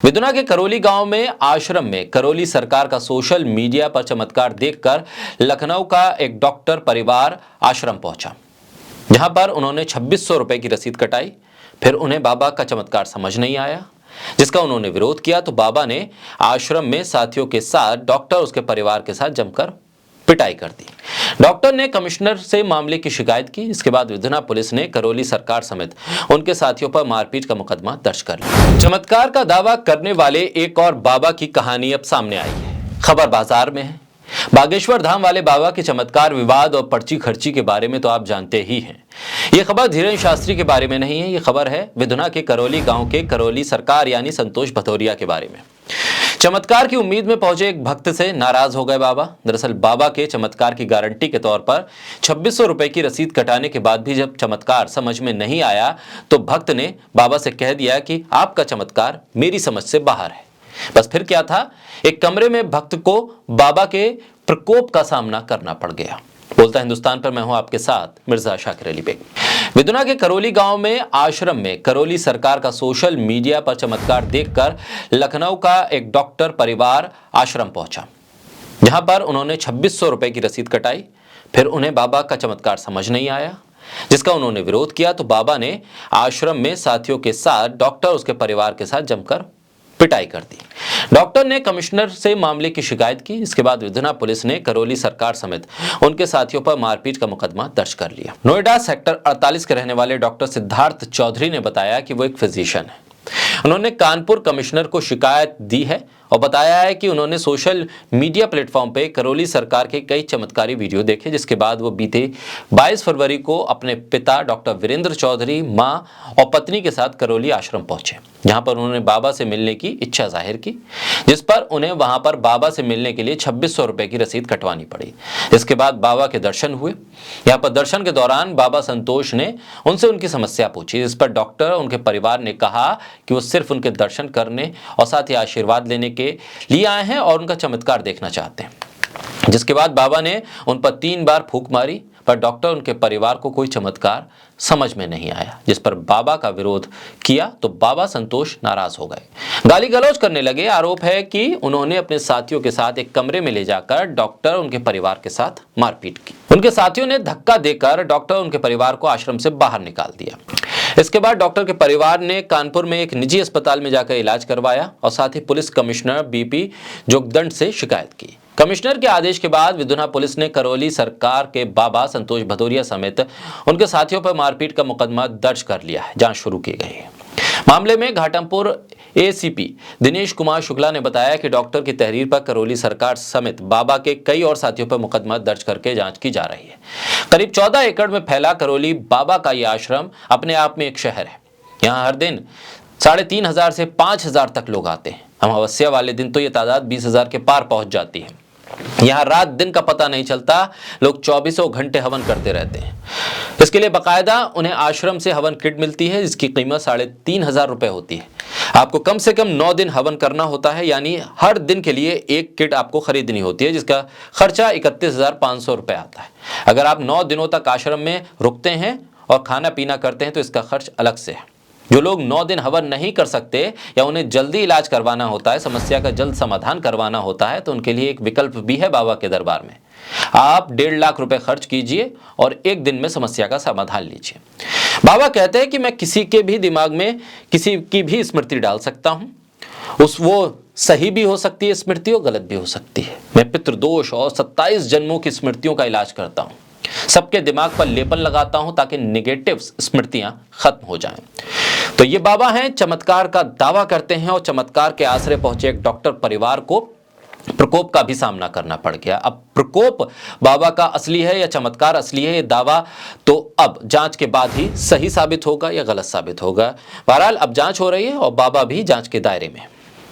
विदुना के करौली गांव में आश्रम में करौली सरकार का सोशल मीडिया पर चमत्कार देखकर लखनऊ का एक डॉक्टर परिवार आश्रम पहुंचा, जहां पर उन्होंने 2600 रुपए की रसीद कटाई। फिर उन्हें बाबा का चमत्कार समझ नहीं आया, जिसका उन्होंने विरोध किया तो बाबा ने आश्रम में साथियों के साथ डॉक्टर उसके परिवार के साथ जमकर पिटाई कर दी। डॉक्टर ने कमिश्नर से मामले की शिकायत की। इसके बाद विदुना पुलिस ने करौली सरकार समेत उनके साथियों पर मारपीट का मुकदमा दर्ज कर लिया। चमत्कार का दावा करने वाले एक और बाबा की कहानी अब सामने आई है। खबर बाजार में है। बागेश्वर धाम वाले बाबा के चमत्कार, विवाद और पर्ची खर्ची के बारे में तो आप जानते ही हैं। ये खबर धीरेन्द्र शास्त्री के बारे में नहीं है, ये खबर है विदुना के करौली गांव के करौली सरकार यानी संतोष भदौरिया के बारे में। चमत्कार की उम्मीद में पहुंचे एक भक्त से नाराज हो गए बाबा। दरअसल बाबा के चमत्कार की गारंटी के तौर पर 2600 रुपए की रसीद कटाने के बाद भी जब चमत्कार समझ में नहीं आया तो भक्त ने बाबा से कह दिया कि आपका चमत्कार मेरी समझ से बाहर है। बस फिर क्या था, एक कमरे में भक्त को बाबा के प्रकोप का सामना करना पड़ गया। बोलता हिंदुस्तान पर मैं हूं आपके साथ मिर्जा शाकिर अली बेग। विदुना के करौली गांव में आश्रम में करौली सरकार का सोशल मीडिया पर चमत्कार देखकर लखनऊ का एक डॉक्टर परिवार आश्रम पहुंचा, जहां पर उन्होंने 2600 रुपए की रसीद कटाई। फिर उन्हें बाबा का चमत्कार समझ नहीं आया, जिसका उन्होंने विरोध किया तो बाबा ने आश्रम में साथियों के साथ डॉक्टर उसके परिवार के साथ जमकर पिटाई कर दी। डॉक्टर ने कमिश्नर से मामले की शिकायत की। इसके बाद विदुना पुलिस ने करौली सरकार समेत उनके साथियों पर मारपीट का मुकदमा दर्ज कर लिया। नोएडा सेक्टर 48 के रहने वाले डॉक्टर सिद्धार्थ चौधरी ने बताया कि वो एक फिजिशियन है। उन्होंने कानपुर कमिश्नर को शिकायत दी है और बताया है कि उन्होंने सोशल मीडिया प्लेटफॉर्म पे करौली सरकार के कई चमत्कारी वीडियो देखे, जिसके बाद वो बीते 22 फरवरी को अपने पिता डॉक्टर वीरेंद्र चौधरी, मां और पत्नी के साथ करौली आश्रम पहुंचे, जहां पर उन्होंने बाबा से मिलने की इच्छा जाहिर की, जिस पर उन्हें वहां पर बाबा से मिलने के लिए 2600 रुपए की रसीद कटवानी पड़ी। इसके बाद बाबा के दर्शन हुए। यहाँ पर दर्शन के दौरान बाबा संतोष ने उनसे उनकी समस्या पूछी, जिस पर डॉक्टर उनके परिवार ने कहा कि वो सिर्फ उनके दर्शन करने और साथ ही आशीर्वाद लेने के लिए आए हैं और उनका चमत्कार देखना चाहते हैं। जिसके बाद बाबा ने उन पर 3 बार फूंक मारी, पर डॉक्टर उनके परिवार को कोई चमत्कार समझ में नहीं आया, जिस पर बाबा का विरोध किया तो बाबा संतोष नाराज हो गए, गाली गलौज करने लगे। आरोप है कि उन्होंने अपने साथियों के साथ एक कमरे में ले जाकर डॉक्टर उनके परिवार के साथ मारपीट की। उनके साथियों ने धक्का देकर डॉक्टर उनके परिवार को आश्रम से बाहर निकाल दिया। इसके बाद डॉक्टर के परिवार ने कानपुर में एक निजी अस्पताल में जाकर इलाज करवाया और साथ ही पुलिस कमिश्नर बीपी जोगदंड से शिकायत की। कमिश्नर के आदेश के बाद विदुना पुलिस ने करौली सरकार के बाबा संतोष भदौरिया समेत उनके साथियों पर मारपीट का मुकदमा दर्ज कर लिया है। जांच शुरू की गई है। मामले में घाटमपुर एसीपी दिनेश कुमार शुक्ला ने बताया कि डॉक्टर की तहरीर पर करौली सरकार समेत बाबा के कई और साथियों पर मुकदमा दर्ज करके जांच की जा रही है। करीब 14 एकड़ में फैला करौली बाबा का यह आश्रम अपने आप में एक शहर है। यहाँ हर दिन 3500 से 5000 तक लोग आते हैं। अमावस्या वाले दिन तो ये तादाद 20,000 के पार पहुंच जाती है। यहाँ रात दिन का पता नहीं चलता, लोग 24 घंटे हवन करते रहते हैं। इसके लिए बाकायदा उन्हें आश्रम से हवन किट मिलती है, जिसकी कीमत 3500 रुपए होती है। आपको कम से कम 9 दिन हवन करना होता है, यानी हर दिन के लिए एक किट आपको खरीदनी होती है, जिसका खर्चा 31,500 रुपए आता है। अगर आप 9 दिनों तक आश्रम में रुकते हैं और खाना पीना करते हैं तो इसका खर्च अलग से है। जो लोग 9 दिन हवन नहीं कर सकते या उन्हें जल्दी इलाज करवाना होता है, समस्या का जल्द समाधान करवाना होता है, तो उनके लिए एक विकल्प भी है बाबा के दरबार में। आप 1.5 लाख रुपए खर्च कीजिए और एक दिन में समस्या का समाधान लीजिए। बाबा कहते हैं कि मैं किसी के भी दिमाग में किसी की भी स्मृति डाल सकता हूँ, वो सही भी हो सकती है स्मृति और गलत भी हो सकती है। मैं पितृदोष और 27 जन्मों की स्मृतियों का इलाज करता हूँ। सबके दिमाग पर लेपन लगाता हूं ताकि नेगेटिव स्मृतियां खत्म हो जाएं। तो ये बाबा हैं, चमत्कार का दावा करते हैं और चमत्कार के आसरे पहुंचे एक डॉक्टर परिवार को प्रकोप का भी सामना करना पड़ गया। अब प्रकोप बाबा का असली है या चमत्कार असली है, ये दावा तो अब जांच के बाद ही सही साबित होगा या गलत साबित होगा। बहरहाल अब जांच हो रही है और बाबा भी जांच के दायरे में।